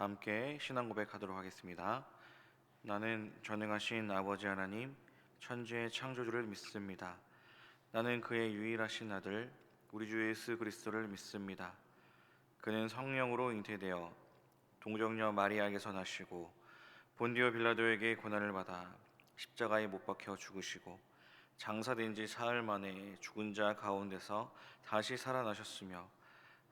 다 함께 신앙 고백하도록 하겠습니다. 나는 전능하신 아버지 하나님, 천지의 창조주를 믿습니다. 나는 그의 유일하신 아들, 우리 주 예수 그리스도를 믿습니다. 그는 성령으로 잉태되어 동정녀 마리아에게서 나시고 본디오 빌라도에게 고난을 받아 십자가에 못 박혀 죽으시고 장사된 지 사흘 만에 죽은 자 가운데서 다시 살아나셨으며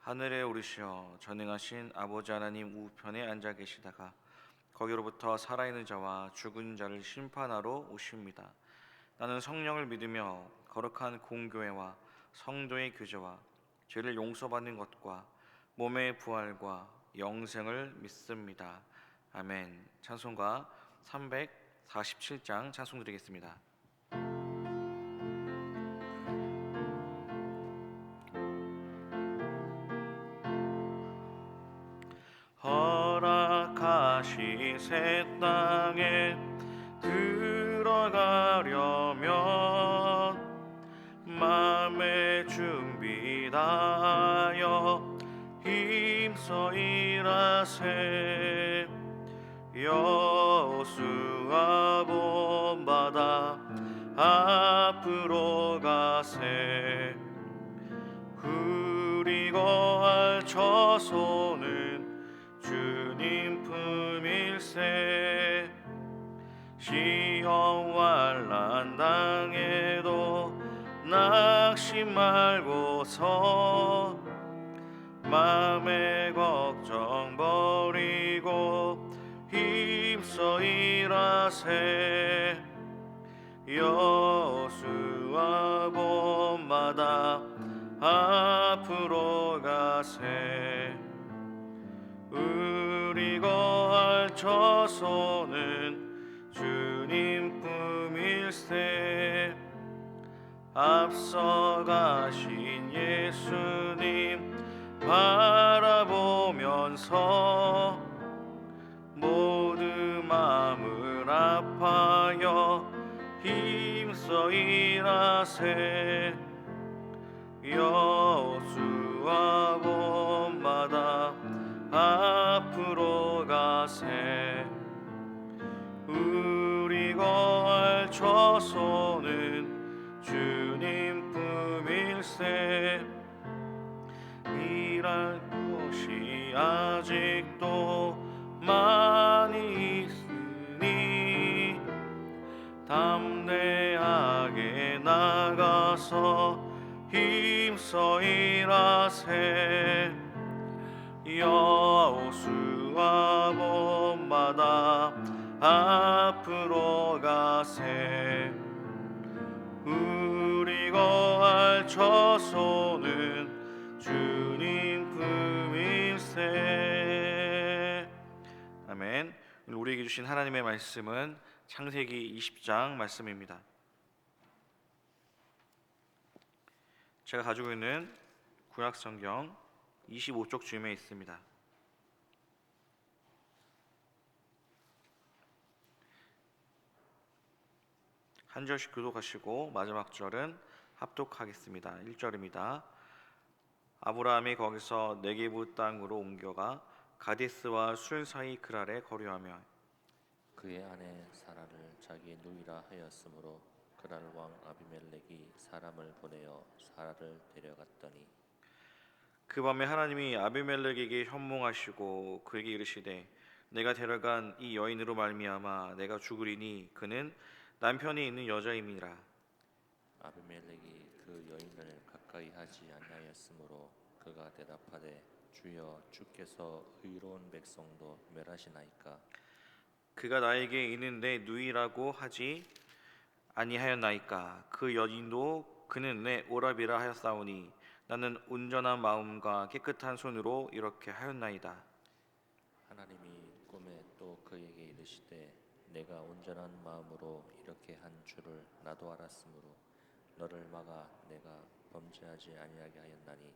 하늘에 오르시어 전능하신 아버지 하나님 우편에 앉아 계시다가 거기로부터 살아있는 자와 죽은 자를 심판하러 오십니다. 나는 성령을 믿으며 거룩한 공교회와 성도의 교제와 죄를 용서받는 것과 몸의 부활과 영생을 믿습니다. 아멘. 찬송가 347장 찬송 드리겠습니다. 허락하신 새 땅에 들어가려면 맘의 준비 다하여 힘써 일하세. 여호수아 본받아 앞으로 가세. 흐리고 알쳐 손은 주님 품일세. 시험 환난 당해도 낙심 말고서 맘의 걱정 버리고 힘써 일하세. 여호수아 본받아 앞으로 가세. 의리고 알쳐 손은 주님 품일세. 앞서 가신 예수님 바라보면서 모두 마음을 아파여 힘써 일하세. 여호수아 본받아 앞으로 가세. 의리고 알쳐 손은 주님 품일세. 일할 곳이 아직도 많이 있으니 담대하게 나가서 힘써 일하세. 여호수아 본받아 앞으로 가세. 의리고 알쳐 손은 주님 품일세. 아멘. 오늘 우리에게 주신 하나님의 말씀은 창세기 20장 말씀입니다. 제가 가지고 있는 구약성경 25쪽 쯤에 있습니다. 한 절씩 교독하시고 마지막 절은 합독하겠습니다. 1절입니다. 아브라함이 거기서 네게부 땅으로 옮겨가 가데스와 술 사이 그랄에 거류하며 그의 아내 사라를 자기의 누이라 하였으므로 그랄 왕 아비멜렉이 사람을 보내어 사라를 데려갔더니 그 밤에 하나님이 아비멜렉에게 현몽하시고 그에게 이르시되 내가 데려간 이 여인으로 말미암아 내가 죽으리니 그는 남편이 있는 여자임이라. 아비멜렉이 그 여인을 가까이 하지 아니하였으므로 그가 대답하되 주여 주께서 의로운 백성도 멸하시나이까. 그가 나에게 이는 내 누이라고 하지 아니하였나이까. 그 여인도 그는 내 오라비라 하였사오니 나는 온전한 마음과 깨끗한 손으로 이렇게 하였나이다. 하나님이 꿈에 또 그에게 이르시되 내가 온전한 마음으로 이렇게 한 줄을 나도 알았으므로 너를 막아 내가 범죄하지 아니하게 하였나니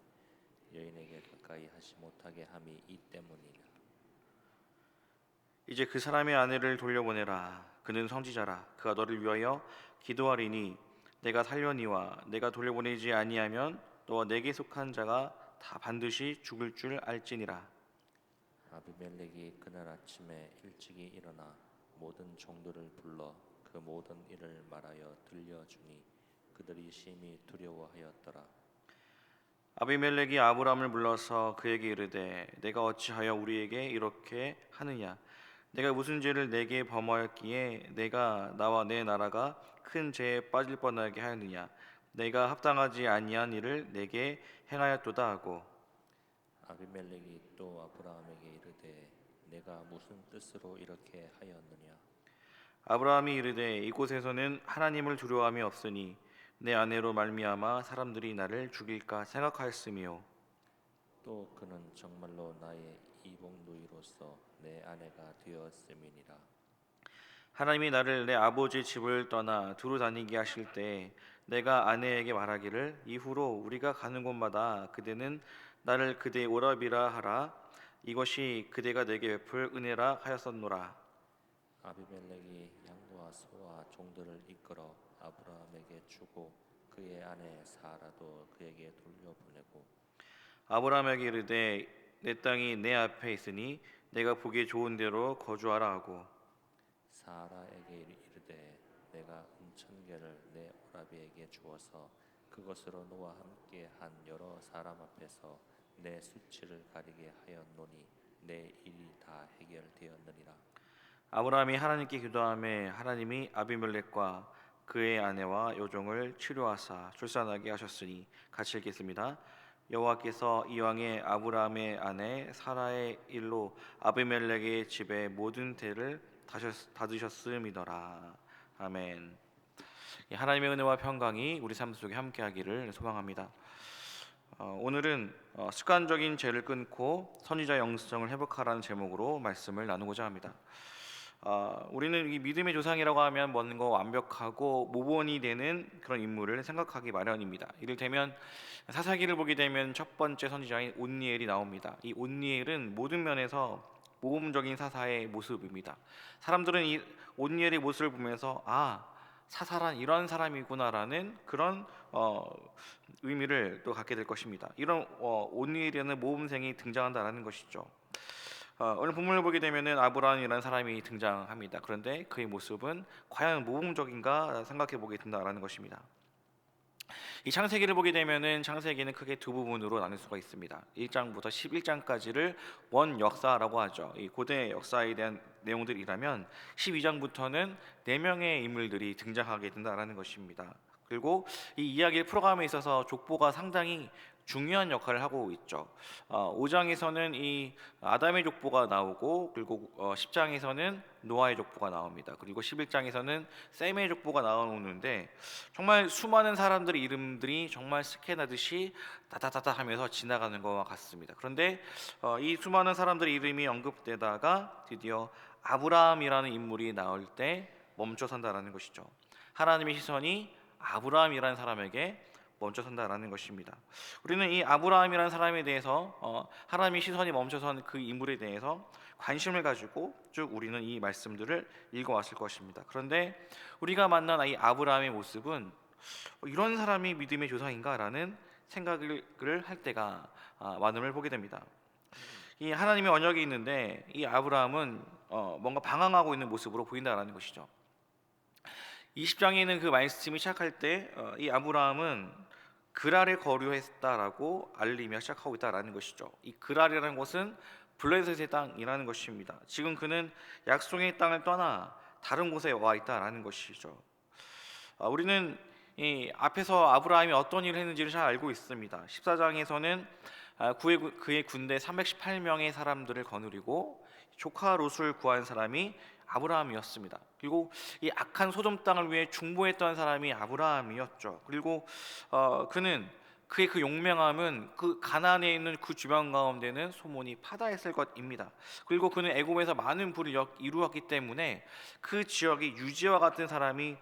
여인에게 가까이 하지 못하게 함이 이 때문이라. 이제 그 사람의 아내를 돌려보내라. 그는 선지자라. 그가 너를 위하여 기도하리니 내가 살려니와 내가 돌려보내지 아니하면 너와 내게 속한 자가 다 반드시 죽을 줄 알지니라. 아비멜렉이 그날 아침에 일찍이 일어나 모든 종들을 불러 그 모든 일을 말하여 들려주니 그들이 심히 두려워하였더라. 아비멜렉이 아브람을 불러서 그에게 이르되 내가 어찌하여 우리에게 이렇게 하느냐. 내가 무슨 죄를 내게 범하였기에 내가 나와 내 나라가 큰 죄에 빠질 뻔하게 하였느냐. 내가 합당하지 아니한 일을 내게 행하였도다 하고 아비멜렉이 또 아브라함에게 이르되 내가 무슨 뜻으로 이렇게 하였느냐. 아브라함이 이르되 이곳에서는 하나님을 두려워함이 없으니 내 아내로 말미암아 사람들이 나를 죽일까 생각하였음이요. 또 그는 정말로 나의 이복 누이로서 내 아내가 되었음이니라. 하나님이 나를 내 아버지 집을 떠나 두루 다니게 하실 때 내가 아내에게 말하기를 이후로 우리가 가는 곳마다 그대는 나를 그대의 오라비라 하라. 이것이 그대가 내게 베풀 은혜라 하였었노라. 아비멜렉이 양과 소와 종들을 이끌어 아브라함에게 주고 그의 아내 사라도 그에게 돌려보내고 아브라함에게 이르되 내 땅이 내 앞에 있으니 내가 보기에 좋은 대로 거주하라 하고 사라에게 이르되 내가 은천 개를 내 오라비에게 주어서 그것으로 너와 함께 한 여러 사람 앞에서 내 수치를 가리게 하였노니 내 일이 다 해결되었느니라. 아브라함이 하나님께 기도하매 하나님이 아비멜렉과 그의 아내와 여종을 치료하사 출산하게 하셨으니 같이 읽겠습니다. 여호와께서 이왕에 아브라함의 아내 사라의 일로 아비멜렉의 집에 모든 태를 닫으셨음이더라. 아멘. 하나님의 은혜와 평강이 우리 삶 속에 함께하기를 소망합니다. 오늘은 습관적인 죄를 끊고 선지자 영성을 회복하라는 제목으로 말씀을 나누고자 합니다. 우리는 이 믿음의 조상이라고 하면 뭔가 완벽하고 모범이 되는 그런 인물을 생각하기 마련입니다. 이를테면 사사기를 보게 되면 첫 번째 선지자인 온니엘이 나옵니다. 이 온니엘은 모든 면에서 모범적인 사사의 모습입니다. 사람들은 이 온니엘의 모습을 보면서 사사란 이런 사람이구나라는 그런 의미를 또 갖게 될 것입니다. 이런 온니엘이라는 모범생이 등장한다라는 것이죠. 오늘 본문을 보게 되면은 아브라함이라는 사람이 등장합니다. 그런데 그의 모습은 과연 모범적인가 생각해 보게 된다라는 것입니다. 이 창세기를 보게 되면은 창세기는 크게 두 부분으로 나눌 수가 있습니다. 1장부터 11장까지를 원 역사라고 하죠. 이 고대 역사에 대한 내용들이라면 12장부터는 4명의 인물들이 등장하게 된다라는 것입니다. 그리고 이 이야기를 풀어감에 있어서 족보가 상당히 중요한 역할을 하고 있죠. 5장에서는 이 아담의 족보가 나오고 그리고 10장에서는 노아의 족보가 나옵니다. 그리고 11장에서는 셈의 족보가 나오는데 정말 수많은 사람들의 이름들이 정말 스캔하듯이 다다다다 하면서 지나가는 것과 같습니다. 그런데 이 수많은 사람들의 이름이 언급되다가 드디어 아브라함이라는 인물이 나올 때 멈춰 선다라는 것이죠. 하나님의 시선이 아브라함이라는 사람에게 멈춰 선다라는 것입니다. 우리는 이 아브라함이라는 사람에 대해서 하나님의 시선이 멈춰선 그 인물에 대해서 관심을 가지고 쭉 우리는 이 말씀들을 읽어왔을 것입니다. 그런데 우리가 만난 이 아브라함의 모습은 이런 사람이 믿음의 조상인가라는 생각을 할 때가 많음을 보게 됩니다. 이 하나님의 언약이 있는데 이 아브라함은 뭔가 방황하고 있는 모습으로 보인다라는 것이죠. 20장에 있는 그 말씀이 시작할 때 이 아브라함은 그랄에 거류했다라고 알리며 시작하고 있다라는 것이죠. 이 그랄이라는 곳은 블레셋의 땅이라는 것입니다. 지금 그는 약속의 땅을 떠나 다른 곳에 와 있다라는 것이죠. 우리는 이 앞에서 아브라함이 어떤 일을 했는지를 잘 알고 있습니다. 14장에서는 그의 군대 318명의 사람들을 거느리고 조카 롯을 구한 사람이 아브라함이었습니다. 그리고 이 악한 소돔 땅을 위해 중보했던 사람이 아브라함이었죠. 그리고 그는 그의 그 용맹함은 그 가나안에 있는 그 주변 가운데는 소문이 파다했을 것입니다. 그리고 그는 애굽에서 많은 부를 이루었기 때문에 그 지역의 유지와 같은 사람이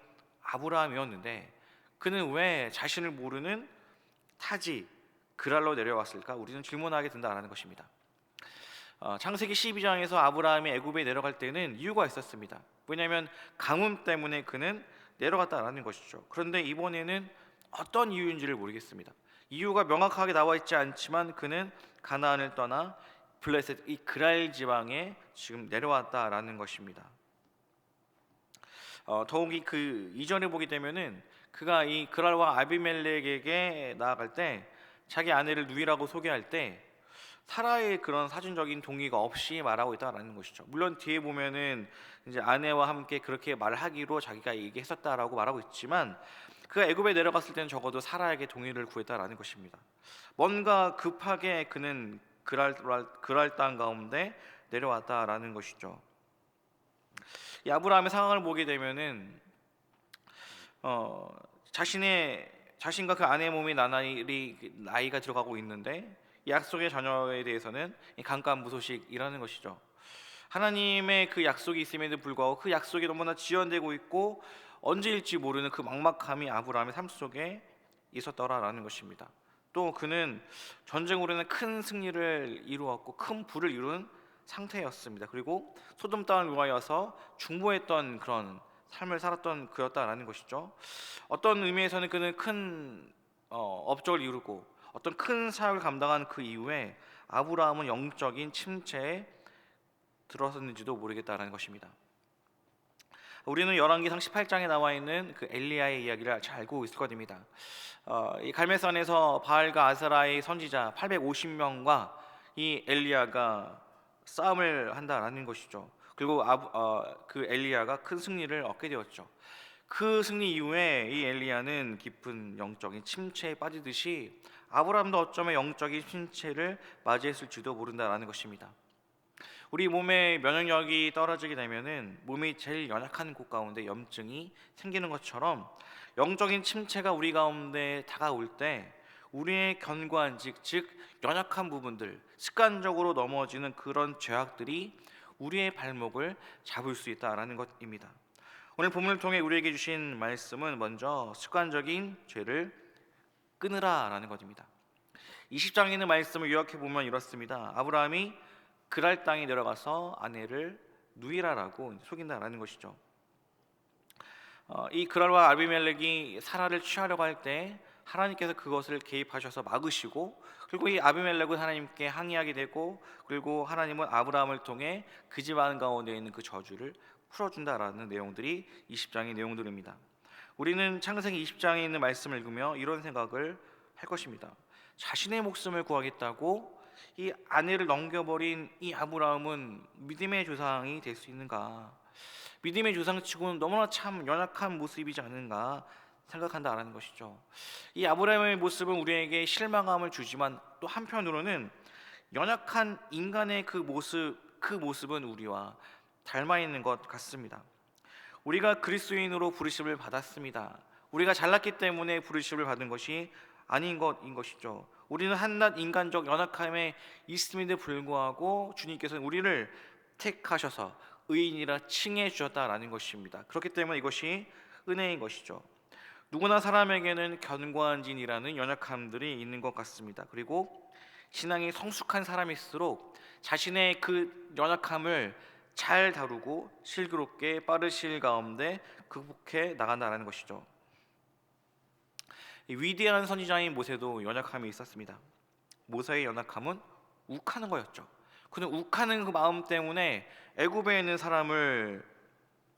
아브라함이었는데 그는 왜 자신을 모르는 타지 그랄로 내려왔을까? 우리는 질문하게 된다라는 것입니다. 창세기 12장에서 아브라함이 애굽에 내려갈 때는 이유가 있었습니다. 왜냐하면 가뭄 때문에 그는 내려갔다라는 것이죠. 그런데 이번에는 어떤 이유인지를 모르겠습니다. 이유가 명확하게 나와 있지 않지만 그는 가나안을 떠나 블레셋 이 그랄 지방에 지금 내려왔다라는 것입니다. 더욱이 그 이전에 보게 되면은 그가 이 그랄과 아비멜렉에게 나아갈 때 자기 아내를 누이라고 소개할 때 사라의 그런 사전적인 동의가 없이 말하고 있다라는 것이죠. 물론 뒤에 보면은 이제 아내와 함께 그렇게 말하기로 자기가 얘기했었다라고 말하고 있지만 그가 애굽에 내려갔을 때는 적어도 사라에게 동의를 구했다라는 것입니다. 뭔가 급하게 그는 그랄 땅 가운데 내려왔다라는 것이죠. 이 아브라함의 상황을 보게 되면은 자신과 그 아내의 몸이 나날이 나이가 들어가고 있는데 이 약속의 자녀에 대해서는 이 감감무소식이라는 것이죠. 하나님의 그 약속이 있음에도 불구하고 그 약속이 너무나 지연되고 있고 언제일지 모르는 그 막막함이 아브라함의 삶 속에 있었더라라는 것입니다. 또 그는 전쟁으로는 큰 승리를 이루었고 큰 부를 이룬 상태였습니다. 그리고 소돔 땅을 위하여서 중보했던 그런 삶을 살았던 그였다라는 것이죠. 어떤 의미에서는 그는 큰 업적을 이루고 어떤 큰 사역을 감당한 그 이후에 아브라함은 영적인 침체에 들어섰는지도 모르겠다라는 것입니다. 우리는 열왕기상 18장에 나와 있는 그 엘리야의 이야기를 잘 알고 있을 것입니다. 이 갈멜산에서 바알과 아세라의 선지자 850명과 이 엘리야가 싸움을 한다라는 것이죠. 그리고 그 엘리야가 큰 승리를 얻게 되었죠. 그 승리 이후에 이 엘리야는 깊은 영적인 침체에 빠지듯이 아브라함도 어쩌면 영적인 침체를 맞이했을지도 모른다라는 것입니다. 우리 몸의 면역력이 떨어지게 되면은 몸이 제일 연약한 곳 가운데 염증이 생기는 것처럼 영적인 침체가 우리 가운데 다가올 때 우리의 견고한 즉 연약한 부분들, 습관적으로 넘어지는 그런 죄악들이 우리의 발목을 잡을 수 있다라는 것입니다. 오늘 본문을 통해 우리에게 주신 말씀은 먼저 습관적인 죄를 끊으라라는 것입니다. 20장에 있는 말씀을 요약해 보면 이렇습니다. 아브라함이 그랄 땅에 내려가서 아내를 누이라라고 속인다라는 것이죠. 이 그랄과 아비멜렉이 사라를 취하려고 할 때 하나님께서 그것을 개입하셔서 막으시고, 그리고 이 아비멜렉은 하나님께 항의하게 되고, 그리고 하나님은 아브라함을 통해 그 집안 가운데 있는 그 저주를 풀어준다라는 내용들이 20장의 내용들입니다. 우리는 창세기 20장에 있는 말씀을 읽으며 이런 생각을 할 것입니다. 자신의 목숨을 구하겠다고 이 아내를 넘겨버린 이 아브라함은 믿음의 조상이 될 수 있는가? 믿음의 조상치고는 너무나 참 연약한 모습이지 않은가 생각한다라는 것이죠. 이 아브라함의 모습은 우리에게 실망감을 주지만 또 한편으로는 연약한 인간의 그 모습은 우리와 닮아 있는 것 같습니다. 우리가 그리스도인으로 부르심을 받았습니다. 우리가 잘났기 때문에 부르심을 받은 것이 아닌 것인 것이죠. 우리는 한낱 인간적 연약함에 있음에도 불구하고 주님께서는 우리를 택하셔서 의인이라 칭해 주셨다라는 것입니다. 그렇기 때문에 이것이 은혜인 것이죠. 누구나 사람에게는 견고한 진이라는 연약함들이 있는 것 같습니다. 그리고 신앙이 성숙한 사람일수록 자신의 그 연약함을 잘 다루고 슬기롭게 빠른 시일 가운데 극복해 나간다는 것이죠. 위대한 선지자인 모세도 연약함이 있었습니다. 모세의 연약함은 욱하는 거였죠. 그는 욱하는 그 마음 때문에 애굽에 있는 사람을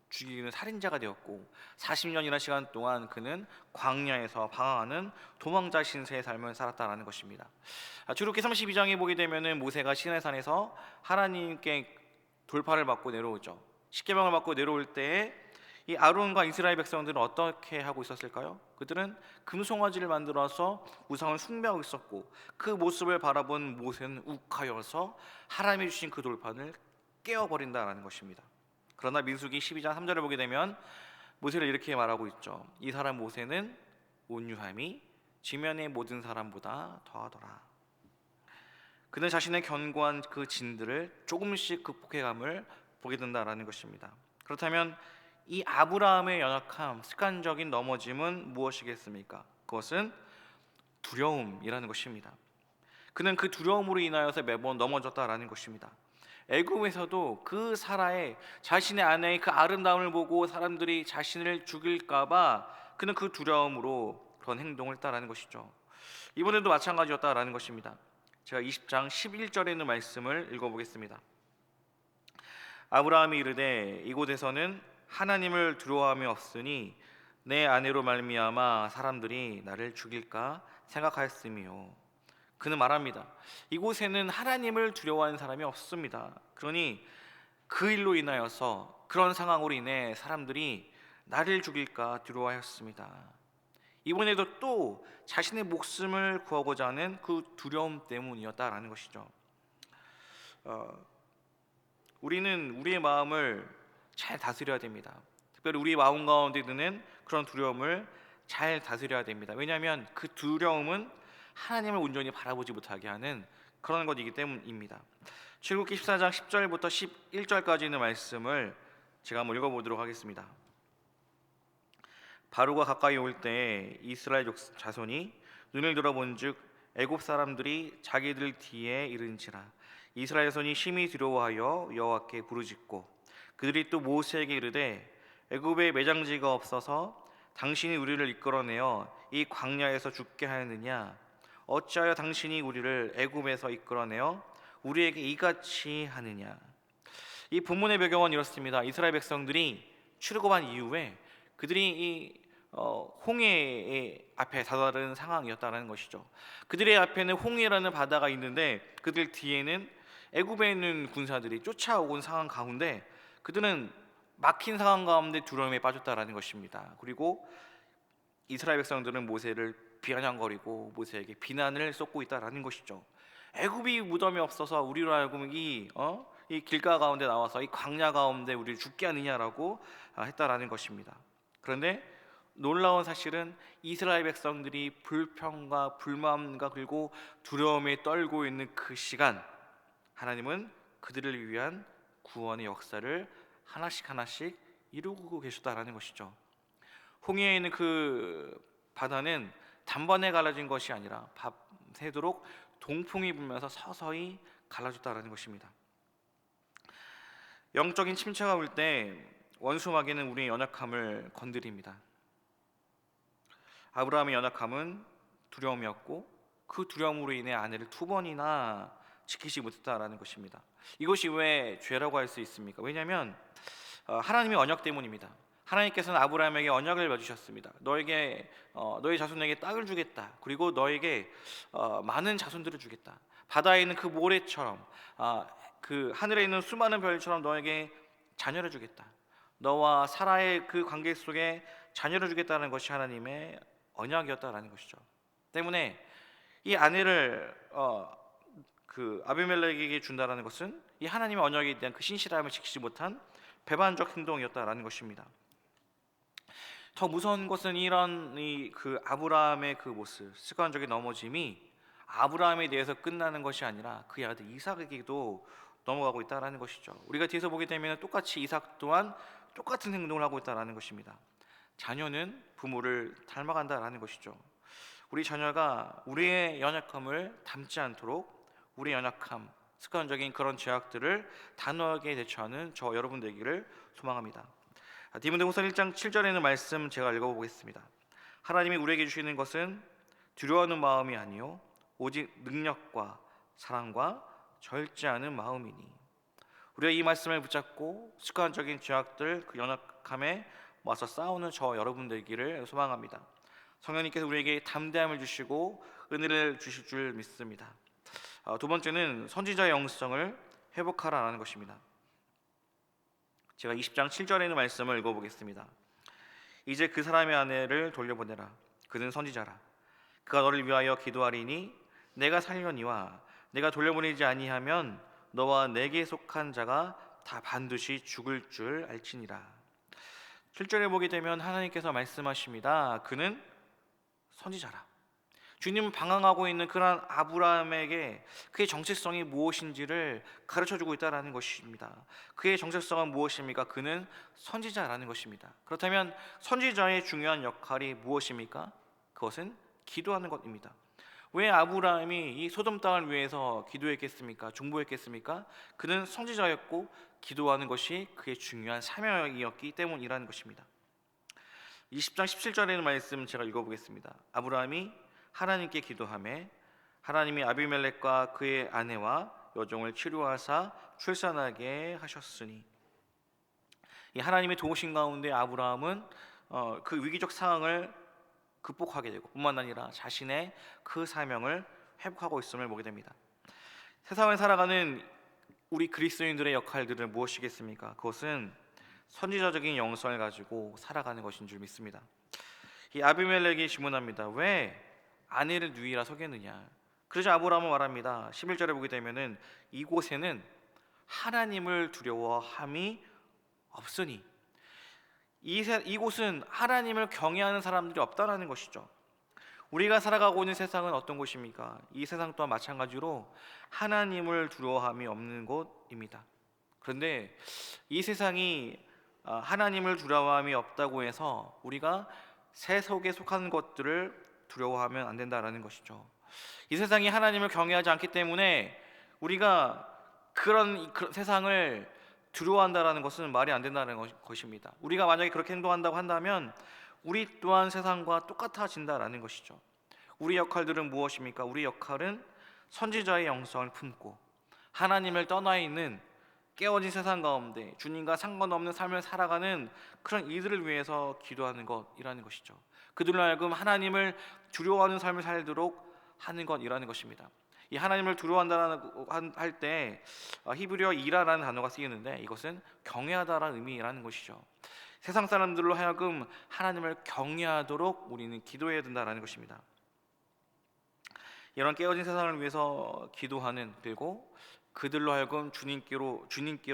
죽이는 살인자가 되었고 40년이라는 시간 동안 그는 광야에서 방황하는 도망자 신세의 삶을 살았다라는 것입니다. 출애굽기 32장에 보게 되면은 모세가 시내산에서 하나님께 돌파를 받고 내려오죠. 십계명을 받고 내려올 때에 이 아론과 이스라엘 백성들은 어떻게 하고 있었을까요? 그들은 금송아지를 만들어서 우상을 숭배하고 있었고 그 모습을 바라본 모세는 욱하여서 하나님이 주신 그 돌판을 깨어버린다라는 것입니다. 그러나 민수기 12장 3절을 보게 되면 모세를 이렇게 말하고 있죠. 이 사람 모세는 온유함이 지면의 모든 사람보다 더하더라. 그는 자신의 견고한 그 진들을 조금씩 극복해감을 보게 된다라는 것입니다. 그렇다면 이 아브라함의 연약함, 습관적인 넘어짐은 무엇이겠습니까? 그것은 두려움이라는 것입니다. 그는 그 두려움으로 인하여서 매번 넘어졌다라는 것입니다. 애굽에서도 그 사라의 자신의 아내의 그 아름다움을 보고 사람들이 자신을 죽일까봐 그는 그 두려움으로 그런 행동을 했다라는 것이죠. 이번에도 마찬가지였다라는 것입니다. 제가 20장 11절에 있는 말씀을 읽어보겠습니다. 아브라함이 이르되 이곳에서는 하나님을 두려워함이 없으니 내 아내로 말미암아 사람들이 나를 죽일까 생각하였으며, 그는 말합니다. 이곳에는 하나님을 두려워하는 사람이 없습니다. 그러니 그 일로 인하여서 그런 상황으로 인해 사람들이 나를 죽일까 두려워하였습니다. 이번에도 또 자신의 목숨을 구하고자 하는 그 두려움 때문이었다라는 것이죠. 우리는 우리의 마음을 잘 다스려야 됩니다. 특별히 우리 마음 가운데 드는 그런 두려움을 잘 다스려야 됩니다. 왜냐하면 그 두려움은 하나님을 온전히 바라보지 못하게 하는 그런 것이기 때문입니다. 출애굽기 14장 10절부터 11절까지 있는 말씀을 제가 한번 읽어보도록 하겠습니다. 바로가 가까이 올 때 이스라엘 자손이 눈을 들어본즉 애굽 사람들이 자기들 뒤에 이른지라. 이스라엘 자손이 심히 두려워하여 여호와께 부르짖고 그들이 또 모세에게 이르되 애굽에 매장지가 없어서 당신이 우리를 이끌어내어 이 광야에서 죽게 하였느냐? 어찌하여 당신이 우리를 애굽에서 이끌어내어 우리에게 이같이 하느냐? 이 본문의 배경은 이렇습니다. 이스라엘 백성들이 출애굽한 이후에 그들이 이 홍해 앞에 다다른 상황이었다는 것이죠. 그들의 앞에는 홍해라는 바다가 있는데 그들 뒤에는 애굽에 있는 군사들이 쫓아오고 있는 상황 가운데 그들은 막힌 상황 가운데 두려움에 빠졌다라는 것입니다. 그리고 이스라엘 백성들은 모세를 비아냥거리고 모세에게 비난을 쏟고 있다라는 것이죠. 애굽이 무덤이 없어서 우리로 하여금 이 길가 가운데 나와서 이 광야 가운데 우리를 죽게 하느냐라고 했다라는 것입니다. 그런데 놀라운 사실은 이스라엘 백성들이 불평과 불만과 그리고 두려움에 떨고 있는 그 시간, 하나님은 그들을 위한 구원의 역사를 하나씩 이루고 계셨다라는 것이죠. 홍해에 있는 그 바다는 단번에 갈라진 것이 아니라 밤새도록 동풍이 불면서 서서히 갈라졌다라는 것입니다. 영적인 침체가 올 때 원수 마귀는 우리의 연약함을 건드립니다. 아브라함의 연약함은 두려움이었고 그 두려움으로 인해 아내를 2번이나 지키지 못했다라는 것입니다. 이것이 왜 죄라고 할 수 있습니까? 왜냐하면 하나님의 언약 때문입니다. 하나님께서는 아브라함에게 언약을 맺으셨습니다. 너에게 너의 자손에게 땅을 주겠다. 그리고 너에게 많은 자손들을 주겠다. 바다에 있는 그 모래처럼 그 하늘에 있는 수많은 별처럼 너에게 자녀를 주겠다. 너와 사라의 그 관계 속에 자녀를 주겠다는 것이 하나님의 언약이었다라는 것이죠. 때문에 이 아내를 그 아비멜렉에게 준다라는 것은 이 하나님의 언약에 대한 그 신실함을 지키지 못한 배반적 행동이었다라는 것입니다. 더 무서운 것은 이런 그 아브라함의 그 모습, 습관적인 넘어짐이 아브라함에 대해서 끝나는 것이 아니라 그의 아들 이삭에게도 넘어가고 있다라는 것이죠. 우리가 뒤에서 보게 되면 똑같이 이삭 또한 똑같은 행동을 하고 있다라는 것입니다. 자녀는 부모를 닮아간다라는 것이죠. 우리 자녀가 우리의 연약함을 닮지 않도록 우리의 연약함, 습관적인 그런 죄악들을 단호하게 대처하는 저 여러분 되기를 소망합니다. 디모데후서 1장 7절에 있는 말씀 제가 읽어보겠습니다. 하나님이 우리에게 주시는 것은 두려워하는 마음이 아니요 오직 능력과 사랑과 절제하는 마음이니. 우리가 이 말씀을 붙잡고 습관적인 죄악들 그 연약함에 맞서 싸우는 저 여러분 되기를 소망합니다. 성령님께서 우리에게 담대함을 주시고 은혜를 주실 줄 믿습니다. 두 번째는 선지자의 영성을 회복하라는 것입니다. 제가 20장 7절에 있는 말씀을 읽어보겠습니다. 이제 그 사람의 아내를 돌려보내라. 그는 선지자라. 그가 너를 위하여 기도하리니 내가 살려니와 내가 돌려보내지 아니하면 너와 내게 속한 자가 다 반드시 죽을 줄 알지니라. 7절에 보게 되면 하나님께서 말씀하십니다. 그는 선지자라. 주님은 방황하고 있는 그런 아브라함에게 그의 정체성이 무엇인지를 가르쳐주고 있다는 것입니다. 그의 정체성은 무엇입니까? 그는 선지자라는 것입니다. 그렇다면 선지자의 중요한 역할이 무엇입니까? 그것은 기도하는 것입니다. 왜 아브라함이 이 소돔 땅을 위해서 기도했겠습니까? 중보했겠습니까? 그는 선지자였고 기도하는 것이 그의 중요한 사명이었기 때문이라는 것입니다. 20장 17절에는 말씀 제가 읽어보겠습니다. 아브라함이 하나님께 기도하매 하나님이 아비멜렉과 그의 아내와 여종을 치료하사 출산하게 하셨으니. 이 하나님의 도우신 가운데 아브라함은 그 위기적 상황을 극복하게 되고 뿐만 아니라 자신의 그 사명을 회복하고 있음을 보게 됩니다. 세상을 살아가는 우리 그리스도인들의 역할들은 무엇이겠습니까? 그것은 선지자적인 영성을 가지고 살아가는 것인 줄 믿습니다. 이 아비멜렉이 질문합니다. 왜 아내를 누이라 속였느냐? 그러자 아브라함은 말합니다. 11절에 보게 되면은 이곳에는 하나님을 두려워함이 없으니. 이곳은 하나님을 경외하는 사람들이 없다라는 것이죠. 우리가 살아가고 있는 세상은 어떤 곳입니까? 이 세상 또한 마찬가지로 하나님을 두려워함이 없는 곳입니다. 그런데 이 세상이 하나님을 두려워함이 없다고 해서 우리가 세속에 속한 것들을 두려워하면 안 된다라는 것이죠. 이 세상이 하나님을 경외하지 않기 때문에 우리가 그런 세상을 두려워한다라는 것은 말이 안 된다는 것입니다. 우리가 만약에 그렇게 행동한다고 한다면 우리 또한 세상과 똑같아진다라는 것이죠. 우리 역할들은 무엇입니까? 우리 역할은 선지자의 영성을 품고 하나님을 떠나 있는 깨어진 세상 가운데 주님과 상관없는 삶을 살아가는 그런 이들을 위해서 기도하는 것이라는 것이죠. 그들로 하여금 하나님을 두려워하는 삶을 살도록 하는 것이라는 것입니다. 이 하나님을 두려워한다는 할 때 히브리어 이라라는 단어가 쓰이는데 이것은 경외하다라는 의미라는 것이죠. 세상 사람들로 하여금 하나님을 경외하도록 우리는 기도해야 된다라는 것입니다. 이런 깨어진 세상을 위해서 기도하는, 그리고 그들로 하여금 주님께로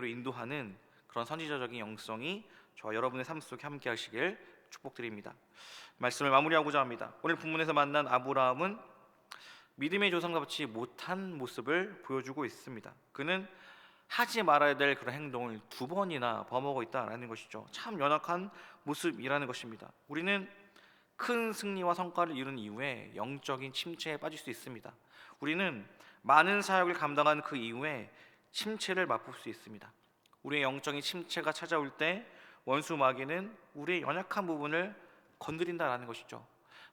인도하는 그런 선지자적인 영성이 저와 여러분의 삶 속에 함께 하시길 축복드립니다. 말씀을 마무리하고자 합니다. 오늘 본문에서 만난 아브라함은 믿음의 조상답지 못한 모습을 보여주고 있습니다. 그는 하지 말아야 될 그런 행동을 2번이나 범하고 있다라는 것이죠. 참 연약한 모습이라는 것입니다. 우리는 큰 승리와 성과를 이룬 이후에 영적인 침체에 빠질 수 있습니다. 우리는 많은 사역을 감당한 그 이후에 침체를 맛볼 수 있습니다. 우리의 영적인 침체가 찾아올 때 원수 마귀는 우리의 연약한 부분을 건드린다라는 것이죠.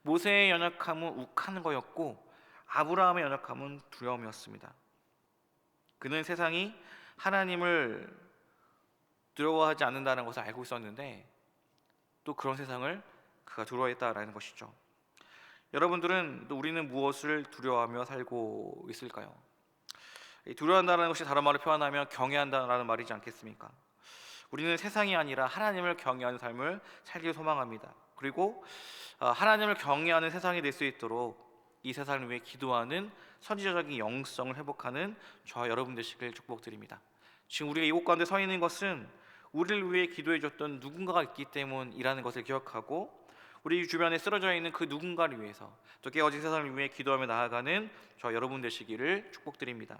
모세의 연약함은 욱하는 거였고 아브라함의 연약함은 두려움이었습니다. 그는 세상이 하나님을 두려워하지 않는다는 것을 알고 있었는데 또 그런 세상을 그가 두려워했다라는 것이죠. 여러분들은 또 우리는 무엇을 두려워하며 살고 있을까요? 두려워한다는 것이 다른 말로 표현하면 경외한다는 말이지 않겠습니까? 우리는 세상이 아니라 하나님을 경외하는 삶을 살길 소망합니다. 그리고 하나님을 경외하는 세상이 될 수 있도록 이 세상을 위해 기도하는 선지자적인 영성을 회복하는 저와 여러분 되시길 축복드립니다. 지금 우리가 이곳 가운데 서 있는 것은 우리를 위해 기도해 줬던 누군가가 있기 때문이라는 것을 기억하고 우리 주변에 쓰러져 있는 그 누군가를 위해서 또 깨어진 세상을 위해 기도하며 나아가는 저와 여러분 되시기를 축복드립니다.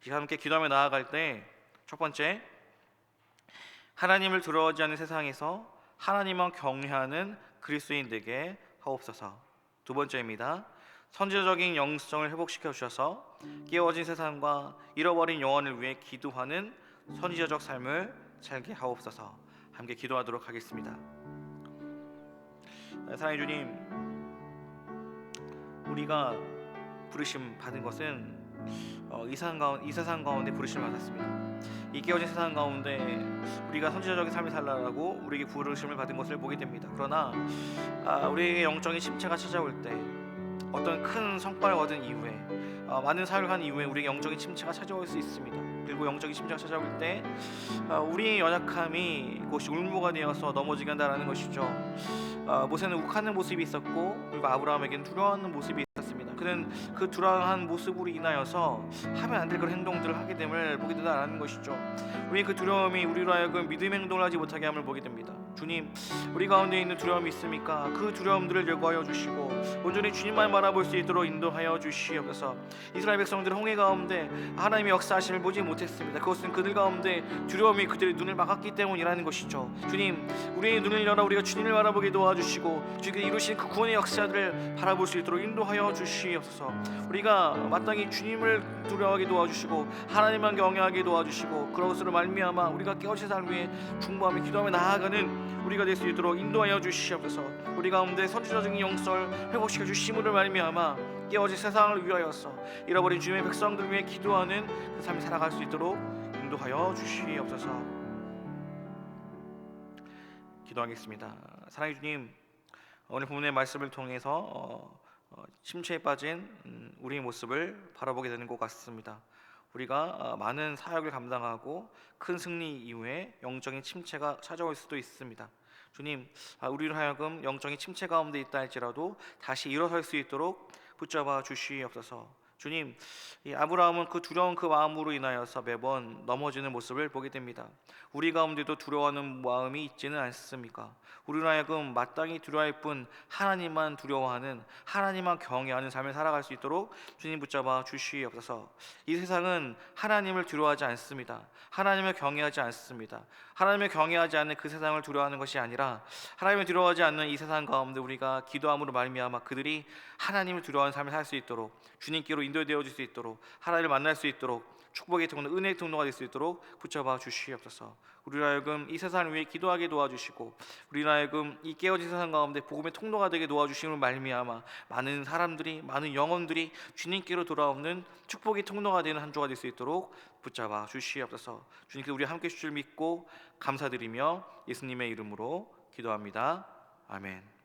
이 함께 기도하며 나아갈 때 첫 번째, 하나님을 두려워하지 않는 세상에서 하나님만 경외하는 그리스도인 되게 하옵소서. 두 번째입니다. 선지자적인 영성을 회복시켜 주셔서 깨어진 세상과 잃어버린 영혼을 위해 기도하는 선지자적 삶을 살게 하옵소서. 함께 기도하도록 하겠습니다. 사랑의 주님, 우리가 부르심 받은 것은 이 세상 가운데 부르심을 받았습니다. 이 깨어진 세상 가운데 우리가 선지자적인 삶을 살라고 우리에게 부르심을 받은 것을 보게 됩니다. 그러나 우리에게 영적인 침체가 찾아올 때 어떤 큰 성과를 얻은 이후에 많은 사역을 한 이후에 우리에게 영적인 침체가 찾아올 수 있습니다. 그리고 영적인 침체가 찾아올 때 우리의 연약함이 그것이 울모가 되어서 넘어지게 한다는 것이죠. 모세는 욱하는 모습이 있었고 그리고 아브라함에게는 두려워하는 모습이 있었습니다. 그는 그 두려워한 모습으로 인하여서 하면 안 될 그런 행동들을 하게 됨을 보게 된다는 것이죠. 우리의 그 두려움이 우리로 하여금 믿음의 행동을 하지 못하게 함을 보게 됩니다. 주님, 우리 가운데 있는 두려움이 있습니까? 그 두려움들을 제거하여 주시고 온전히 주님만 바라볼 수 있도록 인도하여 주시옵소서. 이스라엘 백성들은 홍해 가운데 하나님의 역사하심을 보지 못했습니다. 그것은 그들 가운데 두려움이 그들의 눈을 막았기 때문이라는 것이죠. 주님, 우리의 눈을 열어 우리가 주님을 바라보게 도와주시고 주님께서 이루신 그 구원의 역사들을 바라볼 수 있도록 인도하여 주시옵소서. 우리가 마땅히 주님을 두려워하게 도와주시고 하나님만 경외하게 도와주시고 그것으로 말미암아 우리가 깨어진 세상을 위해 중보하며 기도하며 나아가는 우리가 될 수 있도록 인도하여 주시옵소서. 우리 가운데 선지자적인 영성을 회복시켜 주심으로 말미암아 깨어진 세상을 위하여서 잃어버린 주님의 백성들 위해 기도하는 그 삶을 살아갈 수 있도록 인도하여 주시옵소서. 기도하겠습니다. 사랑의 주님, 오늘 본문의 말씀을 통해서 침체에 빠진 우리의 모습을 바라보게 되는 것 같습니다. 우리가 많은 사역을 감당하고 큰 승리 이후에 영적인 침체가 찾아올 수도 있습니다. 주님, 우리로 하여금 영적인 침체 가운데 있다 할지라도 다시 일어설 수 있도록 붙잡아 주시옵소서. 주님, 이 아브라함은 그 두려운 그 마음으로 인하여서 매번 넘어지는 모습을 보게 됩니다. 우리 가운데도 두려워하는 마음이 있지는 않습니까? 우리로 하여금 마땅히 두려워할 뿐 하나님만 두려워하는, 하나님만 경외하는 삶을 살아갈 수 있도록 주님 붙잡아 주시옵소서. 이 세상은 하나님을 두려워하지 않습니다. 하나님을 경외하지 않습니다. 하나님을 경외하지 않는 그 세상을 두려워하는 것이 아니라 하나님을 두려워하지 않는 이 세상 가운데 우리가 기도함으로 말미암아 그들이 하나님을 두려워하는 삶을 살 수 있도록, 주님께로 인도되어 줄 수 있도록, 하나님을 만날 수 있도록, 축복의 통로, 은혜의 통로가 될 수 있도록 붙잡아 주시옵소서. 우리로 하여금 이 세상을 위해 기도하게 도와주시고, 우리로 하여금 이 깨어진 세상 가운데 복음의 통로가 되게 도와주심을 말미암아 많은 사람들이, 많은 영혼들이 주님께로 돌아오는 축복의 통로가 되는 한 주가 될 수 있도록 붙잡아 주시옵소서. 주님께서 우리 함께 주실 줄 믿고 감사드리며 예수님의 이름으로 기도합니다. 아멘.